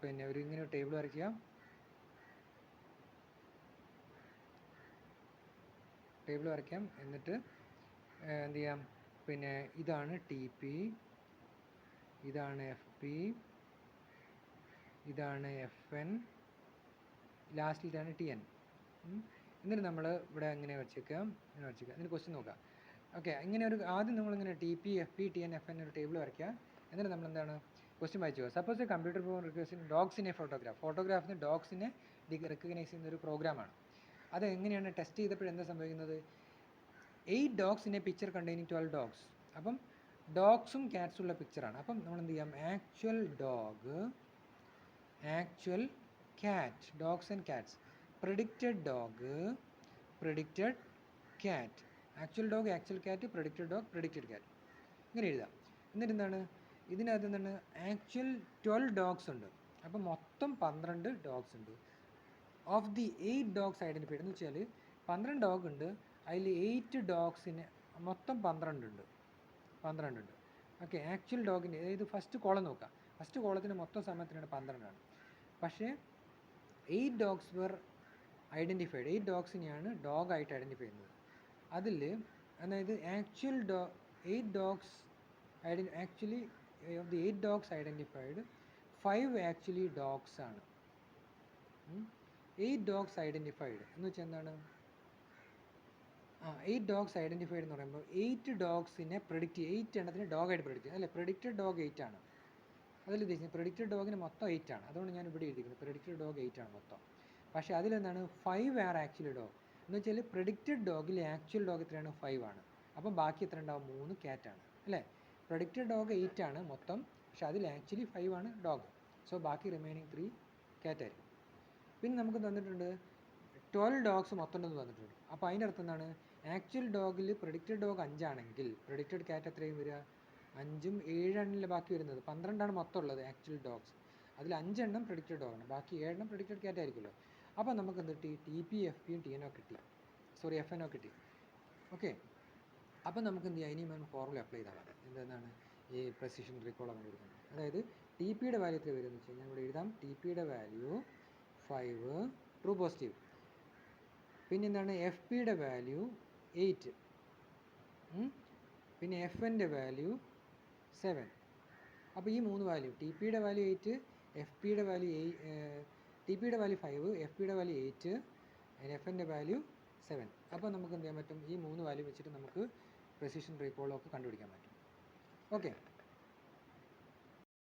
പിന്നെ ഇങ്ങനെ ഒരു ടേബിൾ വരയ്ക്കുക. ടേബിൾ വരയ്ക്കാം. എന്നിട്ട് എന്ത് ചെയ്യാം, പിന്നെ ഇതാണ് ടി പി, ഇതാണ് എഫ് പി, ഇതാണ് എഫ് എൻ, ലാസ്റ്റ് ഇതാണ് ടി എൻ. എന്നിട്ട് നമ്മൾ ഇവിടെ ഇങ്ങനെ വെച്ചേക്കാം, ഇങ്ങനെ വെച്ചേക്കാം. എന്നിട്ട് ക്വസ്റ്റ്യൻ നോക്കാം. ഓക്കെ, ഇങ്ങനെ ആദ്യം നമ്മളിങ്ങനെ T P F P T N F N ഒരു ടേബിൾ വരയ്ക്കുക. എന്നിട്ട് നമ്മൾ എന്താണ് ക്വസ്റ്റ്യൻ വായിച്ചു. Suppose computer program request dogs in a ഫോട്ടോഗ്രാഫിന് ഡോഗ്സിനെ റെക്കഗ്നൈസ് ചെയ്യുന്ന ഒരു പ്രോഗ്രാമാണ്. അത് എങ്ങനെയാണ് ടെസ്റ്റ് ചെയ്തപ്പോൾ എന്താ സംഭവിക്കുന്നത്? 8 dogs in A picture containing 12 dogs. അപ്പം ഡോഗ്സും ക്യാറ്റ്സും ഉള്ള പിക്ചറാണ്. അപ്പം നമ്മൾ എന്ത് ചെയ്യാം, actual dog, actual cat, dogs and cats, predicted dog, predicted cat, actual dog, actual cat, predicted dog, predicted cat, ഇങ്ങനെ എഴുതാം. എന്നിട്ട് എന്താണ് ഇതിനകത്ത് എന്താണ് ആക്ച്വൽ 12 dogs ഉണ്ട്. അപ്പം മൊത്തം 12 dogs ഉണ്ട്. ഓഫ് ദി 8 dogs ഐഡൻറ്റിഫൈഡ് എന്ന് വെച്ചാൽ 12 ഡോഗ് ഉണ്ട്, അതിൽ 8 ഡോഗ്സിന് മൊത്തം 12 ഉണ്ട്. ഓക്കെ, ആക്ച്വൽ ഡോഗിൻ്റെ അതായത് ഫസ്റ്റ് കോളം നോക്കാം. ഫസ്റ്റ് കോളത്തിന് മൊത്തം സമയത്തിനാണ് 12ആണ്. പക്ഷേ 8 dogs വെർ ഐഡൻറ്റിഫൈഡ്, 8 ഡോഗ്സിനെയാണ് ഡോഗായിട്ട് ഐഡൻറ്റിഫൈ ചെയ്യുന്നത്. അതിൽ അതായത് actual 8 dogs actually of the 8 dogs identified 5 actually dogs ആണ്. 8 dogs ഐഡൻറ്റിഫൈഡ് എന്ന് വെച്ചാൽ എന്താണ്? 8 dogs ഐഡൻറ്റിഫൈഡ് എന്ന് പറയുമ്പോൾ 8 ഡോഗ്സിനെ 8 എണ്ണത്തിന് ഡോഗായിട്ട് പ്രെഡിക്റ്റ് ചെയ്യും അല്ലേ. പ്രെഡിക്റ്റഡ് ഡോഗ് 8 ആണ്. അതിൽ ഉദ്ദേശിക്കുന്നത് പ്രെഡിക്റ്റഡ് ഡോഗിന് മൊത്തം 8 ആണ്. അതുകൊണ്ട് ഞാൻ ഇവിടെ എഴുതിയിരിക്കുന്നത് പ്രെഡിക്റ്റഡ് ഡോഗ് 8 ആണ് മൊത്തം. പക്ഷേ അതിലെന്താണ് 5 ആർ ആക്ച്വലി ഡോഗ് എന്ന് വെച്ചാൽ പ്രെഡിക്റ്റഡ് ഡോഗിൽ ആക്ച്വൽ ഡോഗ് എത്രയാണ്? 5 ആണ്. അപ്പം ബാക്കി എത്ര ഉണ്ടാവും? 3 ക്യാറ്റാണ് അല്ലേ. പ്രെഡിക്റ്റഡ് ഡോഗ് 8 ആണ് മൊത്തം, പക്ഷേ അതിൽ ആക്ച്വലി 5 ആണ് ഡോഗ്. സോ ബാക്കി റിമൈനിങ് 3 ക്യാറ്റായിരിക്കും. പിന്നെ നമുക്ക് തന്നിട്ടുണ്ട് 12 dogs മൊത്തം ഉണ്ടെന്ന് തന്നിട്ടുണ്ട്. അപ്പോൾ അതിൻ്റെ അർത്ഥം എന്താണ്? ആക്ച്വൽ ഡോഗിൽ പ്രെഡിക്റ്റഡ് ഡോഗ് 5 ആണെങ്കിൽ പ്രെഡിക്റ്റഡ് ക്യാറ്റ് എത്രയും വരിക? 5ഉം 7 ബാക്കി വരുന്നത്. 12 മൊത്തം ഉള്ളത് ആക്ച്വൽ ഡോഗ്സ്. അതിൽ 5 എണ്ണം പ്രെഡിക്റ്റഡ് ഡോഗാണ്, ബാക്കി 7 എണ്ണം പ്രെഡിക്റ്റഡ് ക്യാറ്റ് ആയിരിക്കുമല്ലോ. അപ്പോൾ നമുക്ക് എന്ത് കിട്ടി? ടി പി എഫ് പിയും ടി എൻ ഒ കിട്ടി, സോറി എഫ് എൻ ഒ കിട്ടി. ഓക്കെ, അപ്പം നമുക്ക് എന്ത് ചെയ്യാം, ഇനി ഫോർമുല അപ്ലൈ ചെയ്താൽ മതി. എന്താണ് ഈ പ്രെസിഷൻ റീകോൾ കണ്ടുപിടിക്കുന്നത്. അതായത് ടി പിയുടെ വാല്യൂ എത്ര വരും എന്ന് വെച്ച് കഴിഞ്ഞാൽ ഇവിടെ എഴുതാം. ടി പിയുടെ വാല്യൂ 5 ട്രൂ പോസിറ്റീവ്. പിന്നെ എന്താണ് എഫ് പിയുടെ വാല്യൂ 8, പിന്നെ എഫ് എൻ്റെ വാല്യൂ 7. അപ്പോൾ ഈ 3 വാല്യൂ ടി പിയുടെ വാല്യൂ 8, എഫ് പിയുടെ വാല്യൂ ടി പിയുടെ വാല്യൂ 5, എഫ് പിയുടെ വാല്യൂ 8, എഫ് എൻ്റെ വാല്യൂ 7. അപ്പോൾ നമുക്ക് എന്ത് ചെയ്യാൻ പറ്റും? ഈ 3 വാല്യൂ വെച്ചിട്ട് നമുക്ക് പ്രെസിഷൻ റീകോളൊക്കെ കണ്ടുപിടിക്കാൻ പറ്റും. ഓക്കെ.